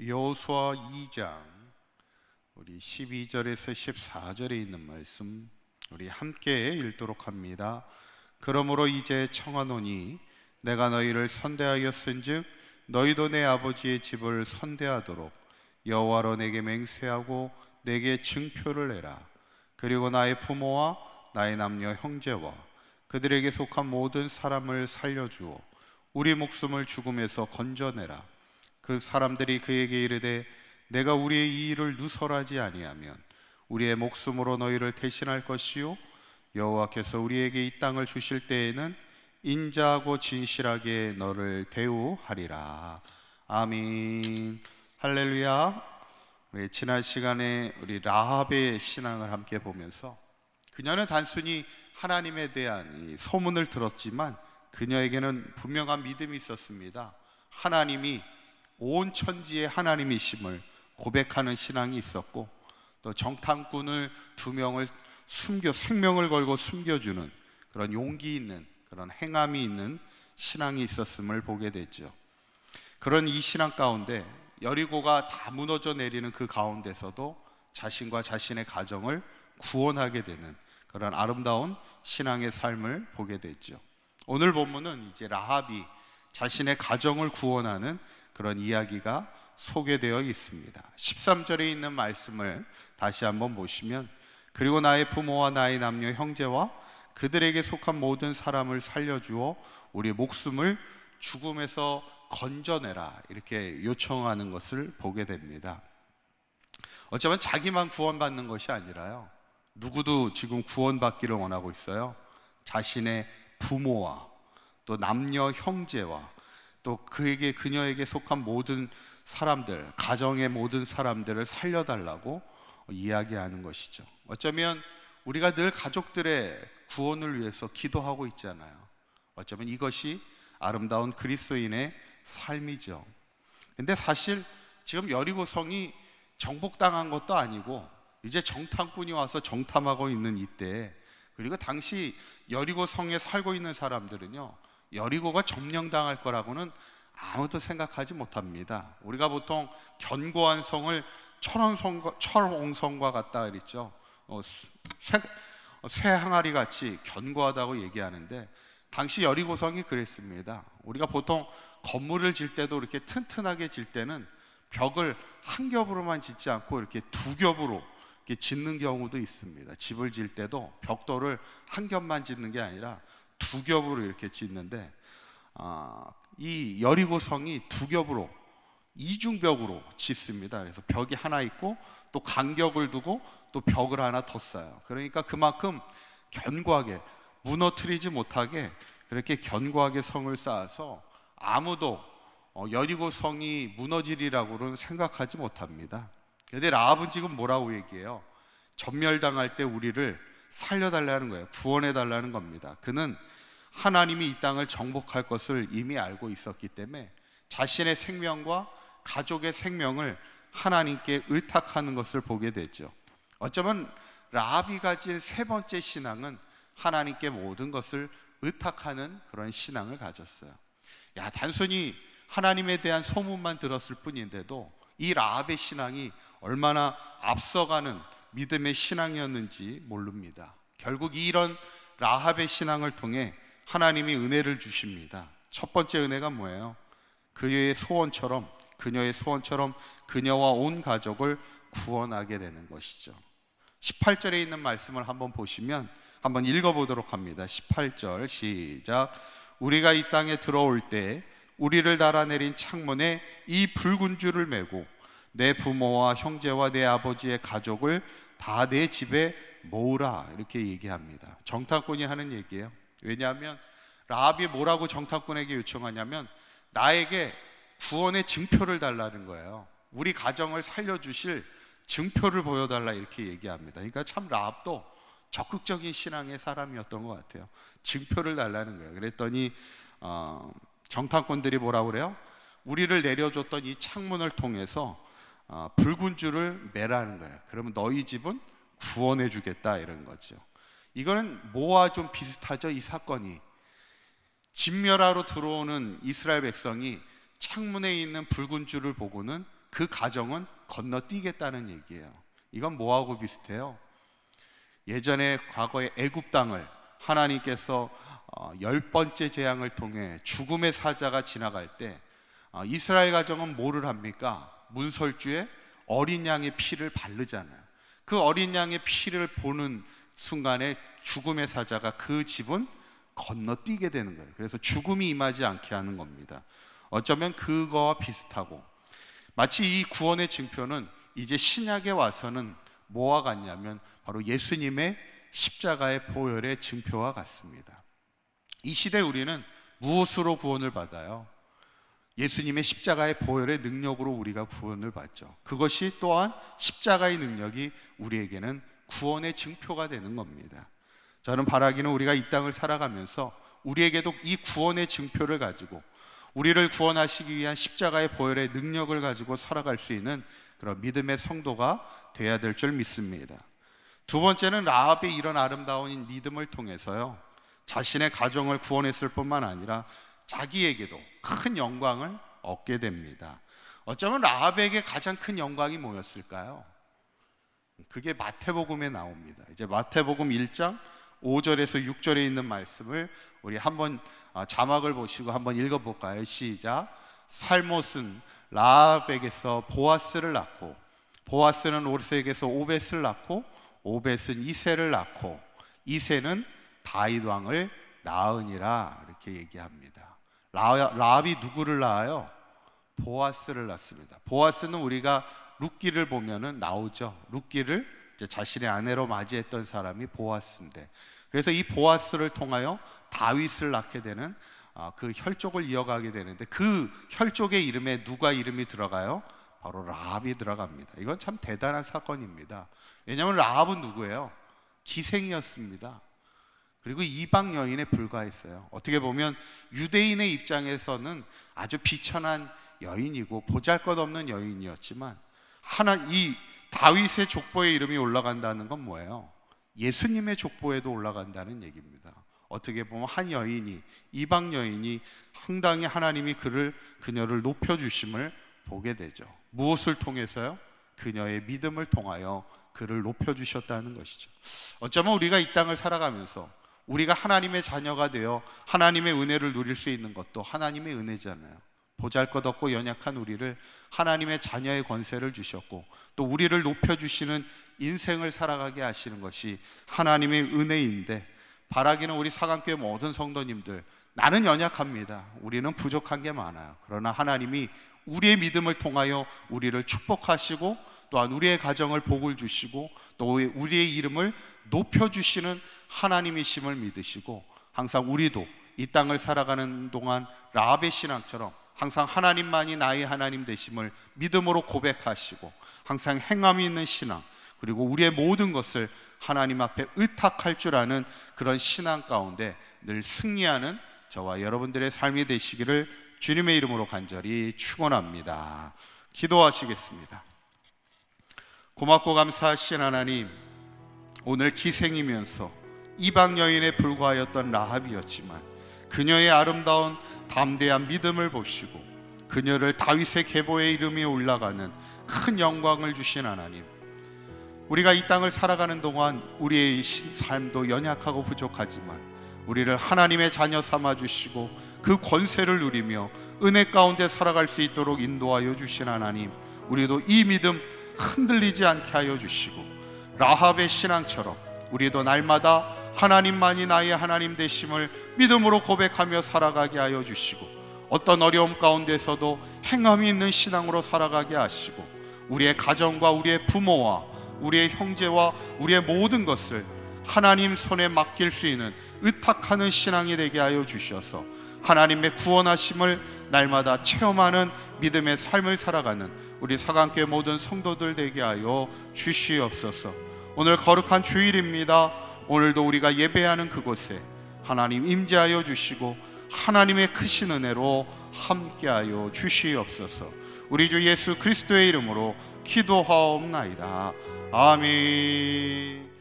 여호수아 2장 우리 12절에서 14절에 있는 말씀 우리 함께 읽도록 합니다. 그러므로 이제 청하노니 내가 너희를 선대하였은즉 너희도 내 아버지의 집을 선대하도록 여호와로 내게 맹세하고 내게 증표를 내라. 그리고 나의 부모와 나의 남녀 형제와 그들에게 속한 모든 사람을 살려주어 우리 목숨을 죽음에서 건져내라. 그 사람들이 그에게 이르되 내가 우리의 이 일을 누설하지 아니하면 우리의 목숨으로 너희를 대신할 것이요 여호와께서 우리에게 이 땅을 주실 때에는 인자하고 진실하게 너를 대우하리라. 아멘. 할렐루야. 우리 지난 시간에 우리 라합의 신앙을 함께 보면서 그녀는 단순히 하나님에 대한 이 소문을 들었지만 그녀에게는 분명한 믿음이 있었습니다. 하나님이 온 천지의 하나님이심을 고백하는 신앙이 있었고, 또 정탐꾼을 2명을 생명을 걸고 숨겨주는 그런 용기 있는 그런 행함이 있는 신앙이 있었음을 보게 되죠. 그런 이 신앙 가운데 여리고가 다 무너져 내리는 그 가운데서도 자신과 자신의 가정을 구원하게 되는 그런 아름다운 신앙의 삶을 보게 되죠. 오늘 본문은 이제 라합이 자신의 가정을 구원하는 그런 이야기가 소개되어 있습니다. 13절에 있는 말씀을 다시 한번 보시면, 그리고 나의 부모와 나의 남녀 형제와 그들에게 속한 모든 사람을 살려주어 우리 목숨을 죽음에서 건져내라, 이렇게 요청하는 것을 보게 됩니다. 어쩌면 자기만 구원받는 것이 아니라요, 누구도 지금 구원받기를 원하고 있어요. 자신의 부모와 또 남녀 형제와 또 그녀에게 속한 모든 사람들, 가정의 모든 사람들을 살려달라고 이야기하는 것이죠. 어쩌면 우리가 늘 가족들의 구원을 위해서 기도하고 있잖아요. 어쩌면 이것이 아름다운 그리스도인의 삶이죠. 근데 사실 지금 여리고성이 정복당한 것도 아니고 이제 정탐꾼이 와서 정탐하고 있는 이때, 그리고 당시 여리고성에 살고 있는 사람들은요, 여리고가 점령당할 거라고는 아무도 생각하지 못합니다. 우리가 보통 견고한 성을 철옹성과 같다 그랬죠. 쇠 항아리 같이 견고하다고 얘기하는데, 당시 여리고성이 그랬습니다. 우리가 보통 건물을 질 때도 이렇게 튼튼하게 질 때는 벽을 한 겹으로만 짓지 않고 이렇게 2겹으로 이렇게 짓는 경우도 있습니다. 집을 질 때도 벽돌을 한 겹만 짓는 게 아니라 2겹으로 이렇게 짓는데, 이 여리고성이 2겹으로 이중벽으로 짓습니다. 그래서 벽이 하나 있고 또 간격을 두고 또 벽을 하나 더 쌓아요. 그러니까 그만큼 견고하게, 무너뜨리지 못하게 그렇게 견고하게 성을 쌓아서 아무도 여리고성이 무너지리라고는 생각하지 못합니다. 그런데 라합은 지금 뭐라고 얘기해요? 전멸당할 때 우리를 살려달라는 거예요. 구원해달라는 겁니다. 그는 하나님이 이 땅을 정복할 것을 이미 알고 있었기 때문에 자신의 생명과 가족의 생명을 하나님께 의탁하는 것을 보게 되죠. 어쩌면 라합이 가진 3번째 신앙은 하나님께 모든 것을 의탁하는 그런 신앙을 가졌어요. 단순히 하나님에 대한 소문만 들었을 뿐인데도 이 라합의 신앙이 얼마나 앞서가는 믿음의 신앙이었는지 모릅니다. 결국 이런 라합의 신앙을 통해 하나님이 은혜를 주십니다. 첫 번째 은혜가 뭐예요? 그녀의 소원처럼 그녀와 온 가족을 구원하게 되는 것이죠. 18절에 있는 말씀을 한번 보시면, 한번 읽어보도록 합니다. 18절 시작. 우리가 이 땅에 들어올 때 우리를 달아내린 창문에 이 붉은 줄을 메고 내 부모와 형제와 내 아버지의 가족을 다 내 집에 모으라, 이렇게 얘기합니다. 정탐꾼이 하는 얘기예요. 왜냐하면 라합이 뭐라고 정탐꾼에게 요청하냐면 나에게 구원의 증표를 달라는 거예요. 우리 가정을 살려주실 증표를 보여달라, 이렇게 얘기합니다. 그러니까 참 라합도 적극적인 신앙의 사람이었던 것 같아요. 증표를 달라는 거예요. 그랬더니 정탐꾼들이 뭐라고 그래요? 우리를 내려줬던 이 창문을 통해서 붉은 줄을 매라는 거예요. 그러면 너희 집은 구원해 주겠다, 이런 거죠. 이거는 뭐와 좀 비슷하죠? 이 사건이 진멸하러 들어오는 이스라엘 백성이 창문에 있는 붉은 줄을 보고는 그 가정은 건너뛰겠다는 얘기예요. 이건 뭐하고 비슷해요? 예전에 과거의 애굽 땅을 하나님께서 10번째 재앙을 통해 죽음의 사자가 지나갈 때 이스라엘 가정은 뭐를 합니까? 문설주에 어린 양의 피를 바르잖아요. 그 어린 양의 피를 보는 순간에 죽음의 사자가 그 집은 건너뛰게 되는 거예요. 그래서 죽음이 임하지 않게 하는 겁니다. 어쩌면 그거와 비슷하고, 마치 이 구원의 징표는 이제 신약에 와서는 뭐와 같냐면 바로 예수님의 십자가의 보혈의 징표와 같습니다. 이 시대 우리는 무엇으로 구원을 받아요? 예수님의 십자가의 보혈의 능력으로 우리가 구원을 받죠. 그것이 또한 십자가의 능력이 우리에게는 구원의 징표가 되는 겁니다. 저는 바라기는 우리가 이 땅을 살아가면서 우리에게도 이 구원의 징표를 가지고 우리를 구원하시기 위한 십자가의 보혈의 능력을 가지고 살아갈 수 있는 그런 믿음의 성도가 돼야 될 줄 믿습니다. 두 번째는 라합의 이런 아름다운 믿음을 통해서요, 자신의 가정을 구원했을 뿐만 아니라 자기에게도 큰 영광을 얻게 됩니다. 어쩌면 라합에게 가장 큰 영광이 뭐였을까요? 그게 마태복음에 나옵니다. 이제 마태복음 1장 5절에서 6절에 있는 말씀을 우리 한번 자막을 보시고 한번 읽어볼까요? 시작. 살못은 라합에게서 보아스를 낳고, 보아스는 롯에게서 오벳을 낳고, 오벳은 이새를 낳고, 이새는 다윗 왕을 낳으니라, 이렇게 얘기합니다. 라합이 누구를 낳아요? 보아스를 낳습니다. 보아스는 우리가 룻기를 보면은 나오죠. 룻기를 이제 자신의 아내로 맞이했던 사람이 보아스인데, 그래서 이 보아스를 통하여 다윗을 낳게 되는 그 혈족을 이어가게 되는데, 그 혈족의 이름에 누가 이름이 들어가요? 바로 라합이 들어갑니다. 이건 참 대단한 사건입니다. 왜냐하면 라합은 누구예요? 기생이었습니다. 그리고 이방 여인에 불과했어요. 어떻게 보면 유대인의 입장에서는 아주 비천한 여인이고 보잘것없는 여인이었지만, 이 다윗의 족보에 이름이 올라간다는 건 뭐예요? 예수님의 족보에도 올라간다는 얘기입니다. 어떻게 보면 한 여인이, 이방 여인이 상당히 하나님이 그녀를 높여주심을 보게 되죠. 무엇을 통해서요? 그녀의 믿음을 통하여 그를 높여주셨다는 것이죠. 어쩌면 우리가 이 땅을 살아가면서 우리가 하나님의 자녀가 되어 하나님의 은혜를 누릴 수 있는 것도 하나님의 은혜잖아요. 보잘것없고 연약한 우리를 하나님의 자녀의 권세를 주셨고, 또 우리를 높여주시는 인생을 살아가게 하시는 것이 하나님의 은혜인데, 바라기는 우리 사강교회 모든 성도님들, 나는 연약합니다. 우리는 부족한 게 많아요. 그러나 하나님이 우리의 믿음을 통하여 우리를 축복하시고, 또한 우리의 가정을 복을 주시고, 또 우리의 이름을 높여주시는 하나님이심을 믿으시고, 항상 우리도 이 땅을 살아가는 동안 라합의 신앙처럼 항상 하나님만이 나의 하나님 되심을 믿음으로 고백하시고, 항상 행함이 있는 신앙, 그리고 우리의 모든 것을 하나님 앞에 의탁할 줄 아는 그런 신앙 가운데 늘 승리하는 저와 여러분들의 삶이 되시기를 주님의 이름으로 간절히 축원합니다. 기도하시겠습니다. 고맙고 감사하신 하나님, 오늘 기생이면서 이방 여인에 불과하였던 라합이었지만 그녀의 아름다운 담대한 믿음을 보시고 그녀를 다윗의 계보에 이름이 올라가는 큰 영광을 주신 하나님, 우리가 이 땅을 살아가는 동안 우리의 삶도 연약하고 부족하지만 우리를 하나님의 자녀 삼아 주시고 그 권세를 누리며 은혜 가운데 살아갈 수 있도록 인도하여 주신 하나님, 우리도 이 믿음 흔들리지 않게 하여 주시고, 라합의 신앙처럼 우리도 날마다 하나님만이 나의 하나님 되심을 믿음으로 고백하며 살아가게 하여 주시고, 어떤 어려움 가운데서도 행함이 있는 신앙으로 살아가게 하시고, 우리의 가정과 우리의 부모와 우리의 형제와 우리의 모든 것을 하나님 손에 맡길 수 있는 의탁하는 신앙이 되게 하여 주셔서 하나님의 구원하심을 날마다 체험하는 믿음의 삶을 살아가는 우리 사강교회 모든 성도들 되게 하여 주시옵소서. 오늘 거룩한 주일입니다. 오늘도 우리가 예배하는 그곳에 하나님 임재하여 주시고 하나님의 크신 은혜로 함께하여 주시옵소서. 우리 주 예수 그리스도의 이름으로 기도하옵나이다. 아멘.